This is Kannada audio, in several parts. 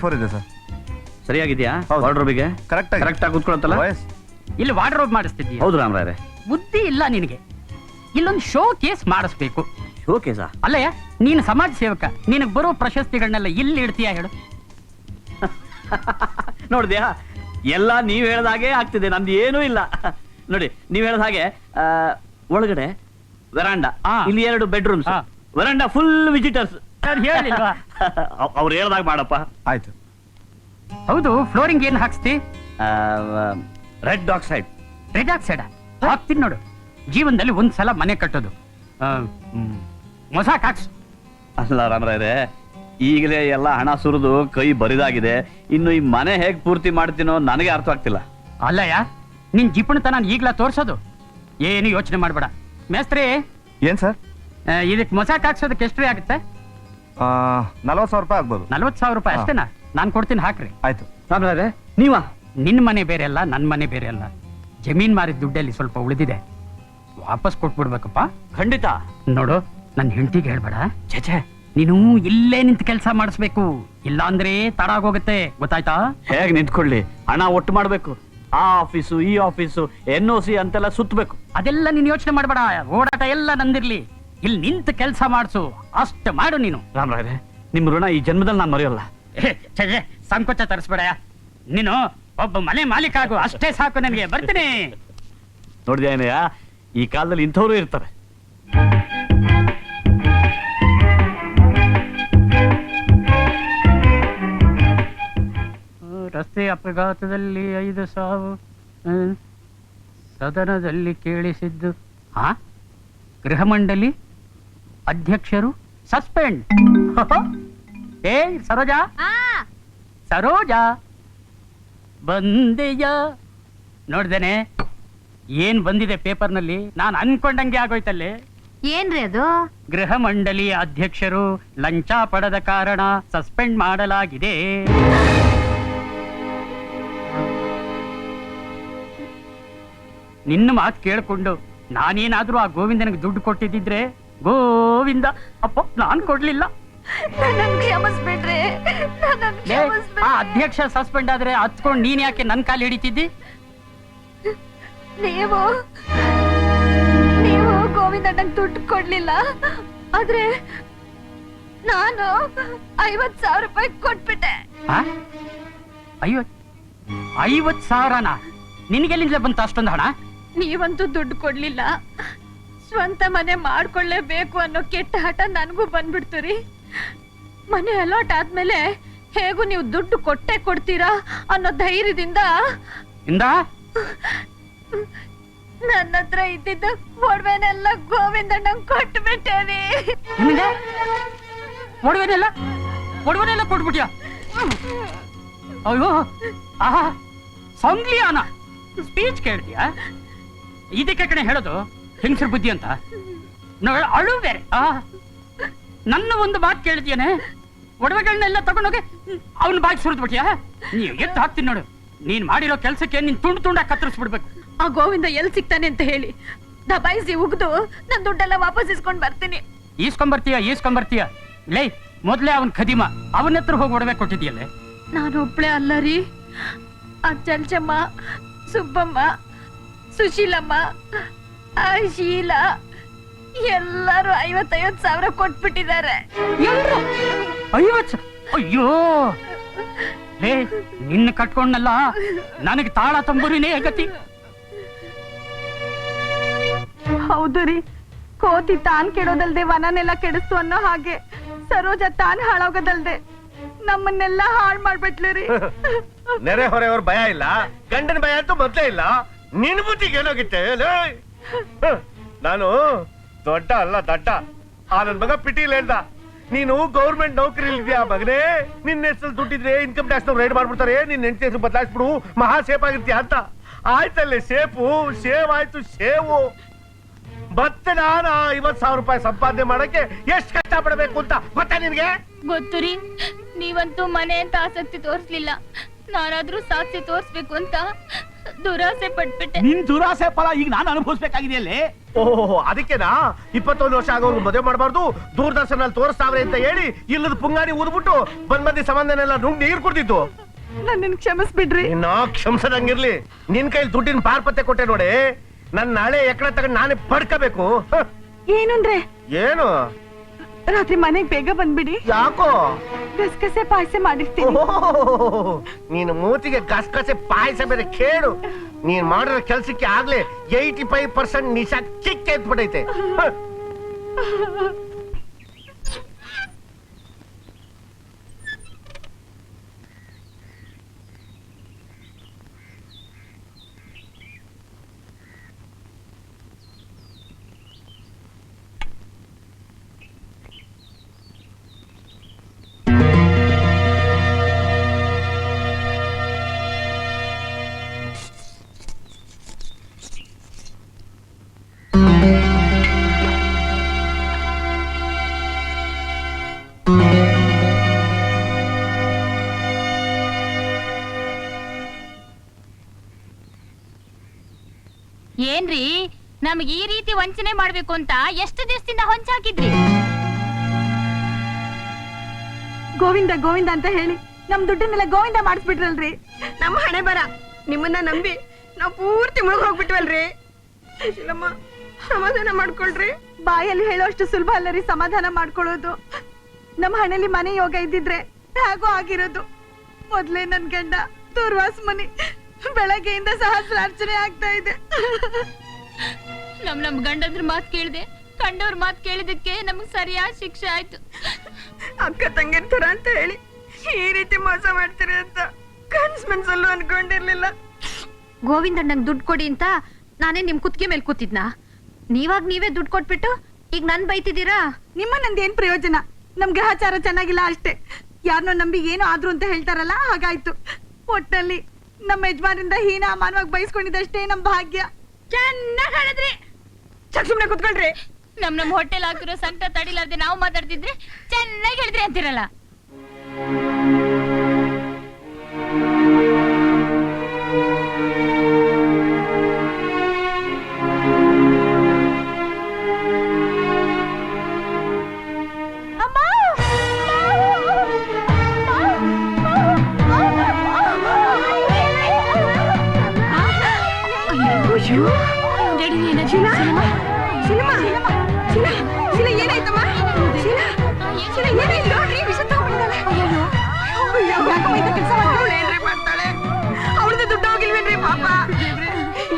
4 ಇದೆ ಸರ್. ಸರಿಯಾಗಿದ್ಯಾ? ಹೌದು. ವಾರ್ಡ್ರೋಬಿಗೆ ಕರೆಕ್ಟ್ ಆಗಿ ಕೂತ್ಕೊಳತ್ತಲ್ಲ? ಇಲ್ಲಿ ವಾರ್ಡ್ರೋಬ್ ಮಾಡಿಸ್ತಿದ್ದೀಯ? ಹೌದು ರಾಮರಾಯರೇ. ಬುದ್ಧಿ ಇಲ್ಲ ನಿನಗೆ. ಇಲ್ಲೊಂದು ಶೋ ಕೇಸ್ ಮಾಡಿಸ್ಬೇಕು. ಶೋ ಕೇಸಾ? ಅಲ್ಲಯ್ಯ, ನೀನು ಸಮಾಜ ಸೇವಕ, ನಿನಗೆ ಬರೋ ಪ್ರಶಸ್ತಿಗಳನ್ನೆಲ್ಲ ಇಲ್ಲಿ ಇಡ್ತೀಯಾ ಹೇಳು? ನೋಡಿದ್ಯಾ, ಎಲ್ಲ ನೀವ್ ಹೇಳ್ದಾಗೆ ಆಗ್ತಿದೆ, ನಂದು ಏನೂ ಇಲ್ಲ. ನೋಡಿ, ನೀವ್ ಹೇಳ್ದ ಹಾಗೆ ಒಳಗಡೆ ವೆರಾಂಡಾ, ಇಲ್ಲಿ 2 ಬೆಡ್ರೂಮ್ಸ್, ವೆರಾಂಡಾ ಫುಲ್ ವಿಸಿಟರ್ಸ್. ಹೇಳಿಲ್ವಾ? ಅವ್ರು ಹೇಳ್ದಾಗ ಮಾಡಪ್ಪ. ಆಯ್ತು. ಹೌದು, ಫ್ಲೋರಿಂಗ್ ಏನ್ ಹಾಕ್ಸ್ತಿ? Red oxide. ರೆಡ್ ಆಕ್ಸೈಡ್ ಹಾಕ್ತೀನಿ ನೋಡು. ಜೀವನದಲ್ಲಿ ಒಂದ್ಸಲ ಮನೆ ಕಟ್ಟೋದು, ಮೊಸಾಕ್ ಹಾಕ್ಸು. ಅಲ್ಲ ರಾಮರಾಯರೇ, ಈಗಲೇ ಎಲ್ಲ ಹಣ ಸುರಿದು ಕೈ ಬರಿದಾಗಿದೆ. ಇನ್ನು ಈ ಮನೆ ಹೇಗ್ ಪೂರ್ತಿ ಮಾಡ್ತೀನೋ ನನಗೆ ಅರ್ಥ ಆಗ್ತಿಲ್ಲ. ಅಲ್ಲಯ್ಯ, ನಿನ್ ಜಿಪುಣತನ ಈಗ್ಲಾ ತೋರ್ಸೋದು? ಏನು ಯೋಚನೆ ಮಾಡ್ಬೇಡ. ಮೇಸ್ತ್ರಿ, ಏನ್ ಸರ್? ಇದಕ್ಕೆ ಮೊಸಾಕ್ ಹಾಕ್ಸೋದಕ್ಕೆ ಎಷ್ಟು ಆಗುತ್ತೆ? 40,000 ರೂಪಾಯಿ ಆಗ್ಬೋದು. 40,000 ರೂಪಾಯಿ ಅಷ್ಟೇನಾ? ನಾನ್ ಕೊಡ್ತೀನಿ, ಹಾಕ್ರಿ. ಆಯ್ತು. ರಾಮರಾಯರೇ, ನೀವಾ? ನಿನ್ ಮನೆ ಬೇರೆ ಅಲ್ಲ, ನನ್ ಮನೆ ಬೇರೆ ಅಲ್ಲ. ಜಮೀನ್ ಮಾರಿದ ದುಡ್ಡಲ್ಲಿ ಸ್ವಲ್ಪ ಉಳಿದಿದೆ, ವಾಪಸ್ ಕೊಟ್ಬಿಡ್ಬೇಕಪ್ಪ. ಖಂಡಿತ. ನೋಡು, ನನ್ನ ಹೆಂಡತಿಗೆ ಹೇಳ್ಬೇಡ. ಛೇ, ನೀನು ಇಲ್ಲೇ ನಿಂತು ಕೆಲಸ ಮಾಡಿಸ್ಬೇಕು, ಇಲ್ಲ ಅಂದ್ರೆ ತಡ ಆಗೋಗುತ್ತೆ, ಗೊತ್ತಾಯ್ತಾ? ಹೇಗ್ ನಿಂತ್ಕೊಳ್ಳಿ? ಹಣ ಒಟ್ಟು ಮಾಡ್ಬೇಕು. ಆ ಆಫೀಸು, ಈ ಆಫೀಸು, NOC ಅಂತೆಲ್ಲ ಸುತ್ತಬೇಕು. ಅದೆಲ್ಲ ನೀನು ಯೋಚನೆ ಮಾಡ್ಬೇಡ, ಓಡಾಟ ಎಲ್ಲ ನಂದಿರ್ಲಿ. ಇಲ್ಲಿ ನಿಂತು ಕೆಲಸ ಮಾಡಿಸು, ಅಷ್ಟು ಮಾಡು ನೀನು. ರಾಮರಾಯರೇ, ನಿಮ್ ಋಣ ಈ ಜನ್ಮದಲ್ಲಿ ನಾನು ಮರೆಯಲ್ಲ. ಛೇ, ಸಂಕೋಚ ತರಿಸ್ಬೇಡ. ನೀನು ಒಬ್ಬ ಮನೆ ಮಾಲೀಕ ಆಗು, ಅಷ್ಟೇ ಸಾಕು ನನಗೆ. ಬರ್ತೀನಿ. ನೋಡಿದ್ಯಾ ಏನಯ್ಯ, ಈ ಕಾಲದಲ್ಲಿ ಇಂಥವ್ರು ಇರ್ತಾರೆ. ರಸ್ತೆ ಅಪಘಾತದಲ್ಲಿ 5 ಸಾವು, ಸದನದಲ್ಲಿ ಕೇಳಿಸಿದ್ದು. ಗೃಹ ಮಂಡಳಿ ಅಧ್ಯಕ್ಷರು ಸಸ್ಪೆಂಡ್. ಏ ಸರೋಜಾ, ಸರೋಜಾ ಬಂದೆಯ? ನೋಡ್ದೇನೆ ಏನ್ ಬಂದಿದೆ ಪೇಪರ್ನಲ್ಲಿ? ನಾನು ಅನ್ಕೊಂಡಂಗೆ ಆಗೋಯ್ತಲ್ಲಿ. ಏನ್ರಿ ಅದು? ಗೃಹ ಮಂಡಳಿ ಅಧ್ಯಕ್ಷರು ಲಂಚ ಪಡೆದ ಕಾರಣ ಸಸ್ಪೆಂಡ್ ಮಾಡಲಾಗಿದೆ. ನಿನ್ನ ಮಾತು ಕೇಳ್ಕೊಂಡು ನಾನೇನಾದ್ರೂ ಆ ಗೋವಿಂದನಿಗೆ ದುಡ್ಡು ಕೊಟ್ಟಿದ್ದಿದ್ರೆ, ಗೋವಿಂದ ಅಪ್ಪ, ನಾನ್ ಕೊಡ್ಲಿಲ್ಲ. ಕ್ಷಮಿಸ್ಬಿಡ್ರಿ, ಆ ಅಧ್ಯಕ್ಷ ಸಸ್ಪೆಂಡ್ ಆದ್ರೆ ಹತ್ಕೊಂಡು ನೀನ್ ಯಾಕೆ ನನ್ ಕಾಲು ಹಿಡಿತಿದ್ದಿ? ನೀವು ಗೋವಿಂದಣ್ಣಂಗ್ ದುಡ್ಡು ಕೊಡ್ಲಿಲ್ಲ, ಆದ್ರೆ ನಾನು 50,000 ರೂಪಾಯಿ ಕೊಟ್ಬಿಟ್ಟೆ. 50,000ನಾ? ನಿನಗೆಲ್ಲಿಂದ ಬಂತ ಅಷ್ಟೊಂದು ಹಣ? ನೀವಂತೂ ದುಡ್ಡು ಕೊಡ್ಲಿಲ್ಲ, ಸ್ವಂತ ಮನೆ ಮಾಡ್ಕೊಳ್ಳೇಬೇಕು ಅನ್ನೋ ಕೆಟ್ಟ ಹಠ ನನಗೂ ಬಂದ್ಬಿಡ್ತು ರೀ. ಮನೆ ಅಲಾಟ್ ಆದ್ಮೇಲೆ ಹೇಗೂ ನೀವು ದುಡ್ಡು ಕೊಟ್ಟೆ ಕೊಡ್ತೀರಾ ಅನ್ನೋ ಧೈರ್ಯದಿಂದ ನನ್ನ ಹತ್ರ ಇದ್ದಿದ್ದ ಒಡವೆನೆಲ್ಲ ಗೋವಿಂದಣ್ಣಂಗ್ ಕೊಟ್ಬಿಟ್ಟೇನಿ. ಒಡವೆನೆಲ್ಲ ಕೊಟ್ಬಿಟ್ಯಾ? ಅಯ್ಯೋ, ಸಂಗ್ಲಿಯಾನ ಸ್ಪೀಚ್ ಕೇಳ್ತೀಯಾ? ಇದಕ್ಕೆ ಕಡೆ ಹೇಳೋದು ಹೆಂಗಸರ ಬುದ್ಧಿ ಅಂತ. ಅಳು ಬೇರೆ. ನನ್ನ ಒಂದು ಮಾತು ಕೇಳ್ತೀಯನೆ, ಒಡವೆಗಳನ್ನೆಲ್ಲ ತಗೊಂಡೋಗಿ ಅವನ ಬಾಯಿ ಸುರಿದ್ಬಿಟ್ಯಾ? ನೀವು ಎತ್ತು ಹಾಕ್ತೀನಿ ನೋಡು. ನೀನ್ ಮಾಡಿರೋ ಕೆಲ್ಸಕ್ಕೆ ನೀನ್ ತುಂಡಾಗಿ ಕತ್ತರಿಸ್ಬಿಡ್ಬೇಕು. ಆ ಗೋವಿಂದ ಎಲ್ಲಿ ಸಿಗ್ತಾನೆ ಅಂತ ಹೇಳಿ ದಬಾಯಿಸಿ ಉಗ್ದು ನನ್ ದುಡ್ಡೆಲ್ಲ ವಾಪಸ್ ಇಸ್ಕೊಂಡ್ ಬರ್ತೀನಿ. ಈಸ್ಕೊಂಬರ್ತೀಯ? ಲೈ, ಮೊದ್ಲೇ ಅವನ್ ಖದೀಮ, ಅವನ ಹತ್ರ ಹೋಗಿ ಒಡವೆ ಕೊಟ್ಟಿದ್ಯಲ್ಲೇ. ನಾನು ಒಬ್ಳೆ ಅಲ್ಲ ರೀ, ಆ ಚಲ್ಚಮ್ಮ, ಸುಬ್ಬಮ್ಮ, ಸುಶೀಲಮ್ಮ, ಆ ಶೀಲಾ ಎಲ್ಲರೂ 50,000 ಕೊಟ್ಬಿಟ್ಟಿದ್ದಾರೆ. ಅಯ್ಯೋ, ಲೇ, ನಿನ್ನ ಕಟ್ಕೊಂಡಲ್ಲ, ನನಗೆ ತಾಳ ತಂಬೂರಿನೇ ಗತಿ. ಹೌದು ರೀ, ಕೋತಿ ತಾನ್ ಕೆಡೋದಲ್ದೆ ವನನೆಲ್ಲ ಕೆಡಿಸ್ತು ಅನ್ನೋ ಹಾಗೆ ಸರೋಜ ತಾನ್ ಹಾಳಾಗೋದಲ್ದೆ ನಮ್ಮನ್ನೆಲ್ಲ ಹಾಳು ಮಾಡ್ಬಿಟ್ಲು ರೀ. ನೆರೆ ಹೊರೆಯವ್ರ ಭಯ ಇಲ್ಲ, ಗಂಡನ ಭಯ ಅಂತೂ ಮೊದ್ಲೇ ಇಲ್ಲ. ನಿನ್ ಬುದ್ಧಿಗೆ ಏನೋಗಿತ್ತೆ? ನಾನು ದೊಡ್ಡ ಅಲ್ಲ ದಡ್ಡ. ಆ ನನ್ ಮಗ ಪಿಟೀಲ್ ಹೇಳ್ದ, ನೀನು ಗೌರ್ಮೆಂಟ್ ನೌಕರಿ ಇಲ್ದಿಯಾ ಮಗನೇ, ನಿನ್ನ ಹೆಸರು ದುಡ್ಡಿದ್ರೆ ಇನ್ಕಮ್ ಟ್ಯಾಕ್ಸ್ ರೈಡ್ ಮಾಡ್ಬಿಡ್ತಾರೆ, ನಿನ್ನ ಹೆಂಡತಿ ಹೆಸರು ಬದಲಾಯಿಸ್ಬಿಡು, ಮಹಾ ಸೇಫ್ ಆಗಿರ್ತೀಯ ಅಂತ. ಆಯ್ತಲ್ಲೇ ಸೇಫು, ಸೇವ್ ಆಯ್ತು ಸೇವು. ಮತ್ತೆ ನಾನು 50,000 ರೂಪಾಯಿ ಸಂಪಾದನೆ ಮಾಡಕ್ಕೆ ಎಷ್ಟು ಕಷ್ಟ ಪಡಬೇಕು ಅಂತ ಗೊತ್ತಾ ನಿನ್ಗೆ? ಗೊತ್ತು ರೀ, ನೀವಂತೂ ಮನೆ ಅಂತ ಆಸಕ್ತಿ ತೋರಿಸ್ಲಿಲ್ಲ, ನಾನಾದ್ರೂ ಸಾಕ್ಷಿ ತೋರಿಸ್ಬೇಕು ಅಂತ ದುರಾಸೆ ಪಟ್ಬಿಟ್ಟೆ. ನಿನ್ ದುರಾಸೆ ಫಲ ಈಗ ನಾನು ಅನುಭವಿಸ್ಬೇಕಾಗಿದೆಯಲ್ಲೇ. ಓಹೋ ಅದಕ್ಕೆನಾ 21 ವರ್ಷ ಆಗೋರ್ಗು ಮದುವೆ ಮಾಡಬಾರ್ದು, ದೂರದರ್ಶನಲ್ಲಿ ತೋರಿಸ್ತಾವ್ರೆ ಅಂತ ಹೇಳಿ ಇಲ್ಲದ ಪುಂಗಾಡಿ ಊದ್ಬಿಟ್ಟು ಬಂದಿ ಸಂಬಂಧನೆಲ್ಲ ನುಂಗ್ ನೀರ್ ಕುಡ್ದಿತ್ತು. ನನ್ನನ್ನು ಕ್ಷಮಿಸ್ಬಿಡ್ರಿ. ಇನ್ನ ಕ್ಷಮಿಸದಂಗಿರ್ಲಿ. ನಿನ್ ಕೈಲಿ ದುಡ್ಡಿನ ಪಾರ್ಪತ್ತೆ ಕೊಟ್ಟೆ ನೋಡಿ, ನನ್ ನಾಳೆ ಎಕಡೆ ತಗೊಂಡ್ ನಾನೇ ಪಡ್ಕೋಬೇಕು. ಏನಂದ್ರೆ ಏನು ರಾತ್ರಿ ಮನೆಗ್ ಬೇಗ ಬಂದ್ಬಿಡಿ. ಯಾಕೋ? ಗಸಗಸೆ ಪಾಯಸ ಮಾಡಿರ್ತೀನಿ. ಓಹೋ, ನೀನು ಮೂತಿಗೆ ಗಸಗಸೆ ಪಾಯಸ ಬೇರೆ ಕೇಳು. ನೀನ್ ಮಾಡಿರೋ ಕೆಲ್ಸಕ್ಕೆ ಆಗ್ಲೇ 85% ನಿಶಾ ಕಿಕ್ ಎತ್ಬಿಟ್ಟೈತೆ. ಏನ್ರಿ ನಮ್ಗೆ ಈ ರೀತಿ ವಂಚನೆ ಮಾಡ್ಬೇಕು ಅಂತ ಎಷ್ಟು ದಿವಸದಿಂದ ಹೊಂಚಾಕಿದ್ರಿ? ಗೋವಿಂದ ಗೋವಿಂದ ಅಂತ ಹೇಳಿ ನಮ್ ದುಡ್ಡನ್ನೆಲ್ಲ ಗೋವಿಂದ ಮಾಡಿಸ್ಬಿಟ್ರಲ್ರಿ. ನಮ್ಮ ಹಣೆ ಬರ ನಿಮ್ಮನ್ನ ನಂಬಿ ನಾವು ಪೂರ್ತಿ ಮುಳುಗ್ ಹೋಗ್ಬಿಟ್ವಲ್ರಿ. ಇಲ್ಲಮ್ಮ ಸಮಾಧಾನ ಮಾಡ್ಕೊಳ್ರಿ. ಬಾಯಲ್ಲಿ ಹೇಳೋಷ್ಟು ಸುಲಭ ಅಲ್ಲರಿ ಸಮಾಧಾನ ಮಾಡ್ಕೊಳ್ಳೋದು. ನಮ್ ಹಣೆಯಲ್ಲಿ ಮನೆ ಯೋಗ ಇದ್ದಿದ್ರೆ ಹೇಗೋ ಆಗಿರೋದು. ಮೊದ್ಲೇ ನನ್ ಗಂಡ ದೂರ್ವಾಸ ಮನಿ, ಬೆಳಗ್ಗೆಯಿಂದ ಸಹಸ್ರಾರ್ಚನೆ ಆಗ್ತಾ ಇದೆ. ನಮ್ ಗಂಡಂದ್ರ ಮಾತ್ ಕೇಳ್ದೆ, ಕಂಡವ್ರ ಮಾತ್ ಕೇಳಿದಕ್ಕೆ ನಮ್ಗ್ ಸರಿಯಾದ ಶಿಕ್ಷೆ ಆಯ್ತು. ಅಕ್ಕ ತಂಗಿರ್ತಾರ ಅಂತ ಹೇಳಿ ಈ ರೀತಿ ಮೋಸ ಮಾಡ್ತೀರಿ ಅಂತ ಕನ್ಸ್ ಮನ್ಸಲ್ಲೂ ಅನ್ಕೊಂಡಿರ್ಲಿಲ್ಲ. ಗೋವಿಂದಣ್ಣಂಗ್ ದುಡ್ಡು ಕೊಡಿ ಅಂತ ನಾನೇ ನಿಮ್ ಕುತ್ತಿಗೆ ಮೇಲೆ ಕೂತಿದ್ನ. ನೀವಾಗ ನೀವೇ ದುಡ್ಡು ಕೊಟ್ಬಿಟ್ಟು ಈಗ ನನ್ ಬೈತಿದ್ದೀರಾ? ನಿಮ್ಮ ನಂದೇನ್ ಪ್ರಯೋಜನ? ನಮ್ ಗ್ರಹಚಾರ ಚೆನ್ನಾಗಿಲ್ಲ ಅಷ್ಟೇ. ಯಾರನ್ನೋ ನಂಬಿ ಏನೋ ಆದ್ರು ಅಂತ ಹೇಳ್ತಾರಲ್ಲ, ಹಾಗಾಯ್ತು. ಒಟ್ಟಲ್ಲಿ ನಮ್ಮ ಯಜಮಾನಿಂದ ಹೀನ ಮಾನವಾಗಿ ಬಯಸ್ಕೊಂಡಿದ್ದಷ್ಟೇ ನಮ್ ಭಾಗ್ಯ. ಚೆನ್ನಾಗ್ ಹೇಳಿದ್ರಿ. ಸುಮ್ನೆ ಕುತ್ಕೊಳ್ರಿ. ನಮ್ ಹೊಟ್ಟೆಲ್ ಹಾಕಿರೋ ಸಂಕಟ ತಡಿಲಾರ್ದೆ ನಾವು ಮಾತಾಡ್ತಿದ್ರೆ ಚೆನ್ನಾಗಿ ಹೇಳಿದ್ರಿ ಅಂತಿರಲ್ಲ. ಏನಾಯ್ತಮ್ಮ? ನೋಡ್ರಿ ವಿಷ ತಗೊಂಡ್ಬಿಡ್ತಾಳೆ. ಏನ್ರಿ ಮಾಡ್ತಾಳೆ? ಅವ್ರದ್ದು ದುಡ್ಡು ಹೋಗಿಲ್ವೇನ್ರಿ ಪಾಪ?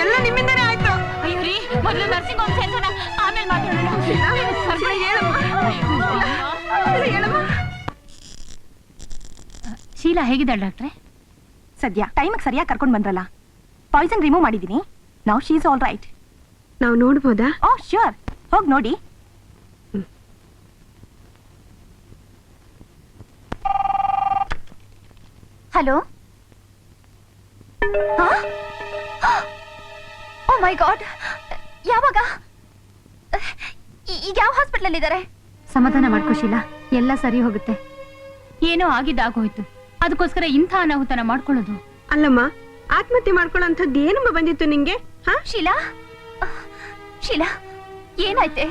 ಎಲ್ಲ ನಿಮ್ಮಿಂದನೇ ಆಯ್ತು. ಅಯ್ಯೋ ರೀ, ಮೊದಲು ನರ್ಸಿಂಗ್ ಹೋಮ್ ಸೇರ್ಸೋಣ, ಆಮೇಲೆ ಮಾತಾಡೋಣ. ಶೀಲಾ ಹೇಗಿದ್ದಾಳೆ ಡಾಕ್ಟ್ರೆ? ಸದ್ಯ ಟೈಮಿಗೆ ಸರಿಯಾಗಿ ಕರ್ಕೊಂಡ್ ಬಂದ್ರಲ್ಲ. ಪಾಯ್ಸನ್ ರಿಮೂವ್ ಮಾಡಿದೀನಿ. Now she is all right. ನಾವು ನೋಡ್ಬೋದಾ? ಓ ಶ್ಯೂರ್, ಹೋಗ್ ನೋಡಿ. ಹಲೋ. ಓ ಮೈ ಗಾಡ್, ಯಾವಾಗ? ಈಗ ಯಾವ ಹಾಸ್ಪಿಟಲ್ ಇದ್ದಾರೆ? ಸಮಾಧಾನ ಮಾಡ್ಕೋ ಶೀಲಾ, ಎಲ್ಲ ಸರಿ ಹೋಗುತ್ತೆ. ಏನೋ ಆಗಿದ್ದಾಗೋಯ್ತು, ಅದಕ್ಕೋಸ್ಕರ ಇಂಥ ಅನಾಹುತನ ಮಾಡ್ಕೊಳ್ಳೋದು. ಅಲ್ಲಮ್ಮ, ಆತ್ಮಹತ್ಯೆ ಮಾಡ್ಕೊಳ್ಳೋಂಥದ್ದು ಏನಮ್ಮ ಬಂದಿತ್ತು ನಿಂಗೆ? ಶೀಲಾ, ಶೀಲಾ ಏನಾಯ್ತೆ?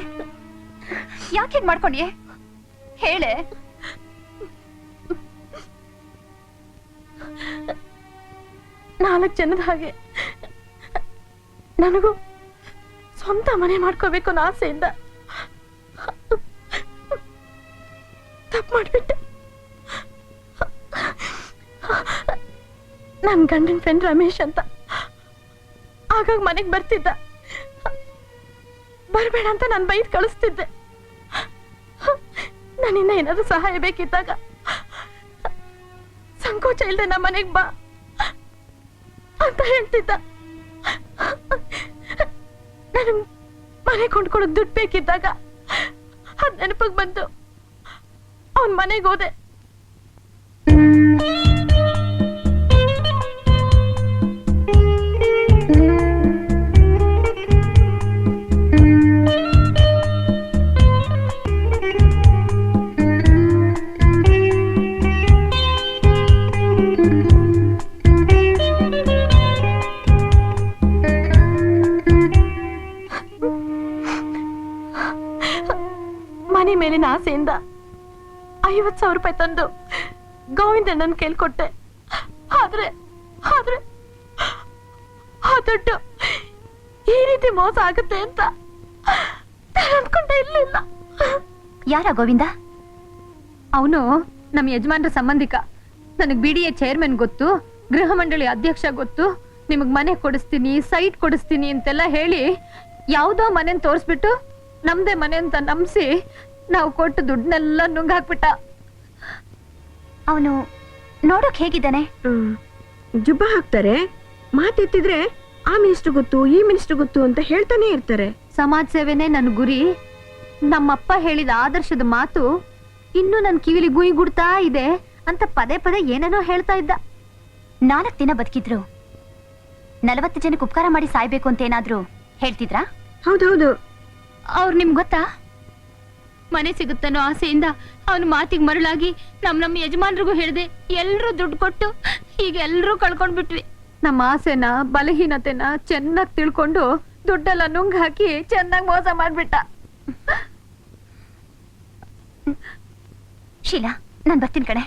ಯಾಕೆ ಮಾಡ್ಕೊಂಡ್ಯೆ? ಹೇಳೆ. 4 ಜನದ ಹಾಗೆ ನನಗೂ ಸ್ವಂತ ಮನೆ ಮಾಡ್ಕೋಬೇಕು ಅನ್ನೋ ಆಸೆಯಿಂದ ತಪ್ಪು ಮಾಡ್ಬಿಟ್ಟೆ. ನನ್ ಗಂಡನ ಫ್ರೆಂಡ್ ರಮೇಶ್ ಅಂತ ಆಗಾಗ ಮನೆಗ್ ಬರ್ತಿದ್ದ. ಬರ್ಬೇಡ ಅಂತ ನಾನು ಬೈದ್ ಕಳಿಸ್ತಿದ್ದೆ. ನನ್ನಿಂದ ಏನಾದ್ರು ಸಹಾಯ ಬೇಕಿದ್ದಾಗ ಸಂಕೋಚ ಇಲ್ದೆ ನಮ್ಮ ಮನೆಗ್ ಬಾ ಅಂತ ಹೇಳ್ತಿದ್ದ. ನಾನು ಮನೆ ಕೊಂಡ್ಕೊಳಕ್ ದುಡ್ಡು ಬೇಕಿದ್ದಾಗ ಅದ್ ನೆನಪಿಗೆ ಬಂತು, ಅವನ್ ಮನೆಗೆ ಹೋದೆ. 50,000 ರೂಪಾಯಿ ತಂದು ಗೋವಿಂದಣ್ಣನ್ ಕೇಳ್ಕೊಟ್ಟೆ. ಆದ್ರೆ ಆದ್ರೆ ಆ ದುಡ್ಡು ಈ ರೀತಿ ಮೋಸ ಆಗುತ್ತೆ ಅಂತ ನಾನು ಅನ್ಕೊಂಡೇ ಇರ್ಲಿಲ್ಲ. ಯಾರ ಗೋವಿಂದ? ಅವನು ನಮ್ಮ ಯಜಮಾನ್ರ ಸಂಬಂಧಿಕ. ನನಗ್ BDA ಚೇರ್ಮನ್ ಗೊತ್ತು, ಗೃಹ ಮಂಡಳಿ ಅಧ್ಯಕ್ಷ ಗೊತ್ತು, ನಿಮಗ್ ಮನೆ ಕೊಡಿಸ್ತೀನಿ, ಸೈಟ್ ಕೊಡಿಸ್ತೀನಿ ಅಂತೆಲ್ಲ ಹೇಳಿ ಯಾವ್ದೋ ಮನೆನ್ ತೋರಿಸ್ಬಿಟ್ಟು ನಮ್ದೇ ಮನೆ ಅಂತ ನಂಬಿಸಿ ನಾವು ಕೊಟ್ಟು ದುಡ್ಡನ್ನೆಲ್ಲ ನುಂಗಾಕ್ಬಿಟ್ಟ. ಅವನು ನೋಡೋಕ್ ಹೇಗಿದ್ದಾನೆ? ಜುಬ್ಬ ಹಾಕ್ತಾರೆ, ಮಾತೆತ್ತಿದ್ರೆ ಆ ಮಿನಿಸ್ಟರ್ ಗೊತ್ತು, ಈ ಮಿನಿಸ್ಟರ್ ಗೊತ್ತು ಅಂತ ಹೇಳ್ತಾನೆ ಇರ್ತಾರೆ. ಸಮಾಜ ಸೇವೆನೇ ನನ್ನ ಗುರಿ. ನಮ್ಮಪ್ಪ ಹೇಳಿದ ಆದರ್ಶದ ಮಾತು ಇನ್ನು ನನ್ನ ಕಿವಿಲಿ ಗುಯ್ ಗುಡ್ತಾ ಇದೆ ಅಂತ ಪದೇ ಪದೇ ಏನೇನೋ ಹೇಳ್ತಾ ಇದ್ದ. 4 ದಿನ ಬದುಕಿದ್ರು 40 ಜನಕ್ಕೆ ಉಪಕಾರ ಮಾಡಿ ಸಾಯ್ಬೇಕು ಅಂತ ಏನಾದ್ರೂ ಹೇಳ್ತಿದ್ರಾ? ಹೌದೌದು. ಅವ್ರು ನಿಮ್ಗೆ ಗೊತ್ತಾ? ಮನೆ ಸಿಗುತ್ತನ್ನೋ ಆಸೆಯಿಂದ ಅವನ ಮಾತಿಗೆ ಮರಳಾಗಿ ನಮ್ಮ ಯಜಮಾನ್ರಿಗೂ ಹೇಳ್ದೆ, ಎಲ್ರೂ ದುಡ್ಡು ಕೊಟ್ಟು ಈಗ ಎಲ್ರೂ ಕಳ್ಕೊಂಡ್ಬಿಟ್ವಿ. ನಮ್ಮ ಆಸೆನ ಬಲಹೀನತೆನ ಚೆನ್ನಾಗಿ ತಿಳ್ಕೊಂಡು ದುಡ್ಡೆಲ್ಲ ನುಂಗ್ ಹಾಕಿ ಚೆನ್ನಾಗಿ ಮೋಸ ಮಾಡ್ಬಿಟ್ಟ. ಶೀಲಾ, ನಾನ್ ಬರ್ತೀನಿ ಕಣೆ.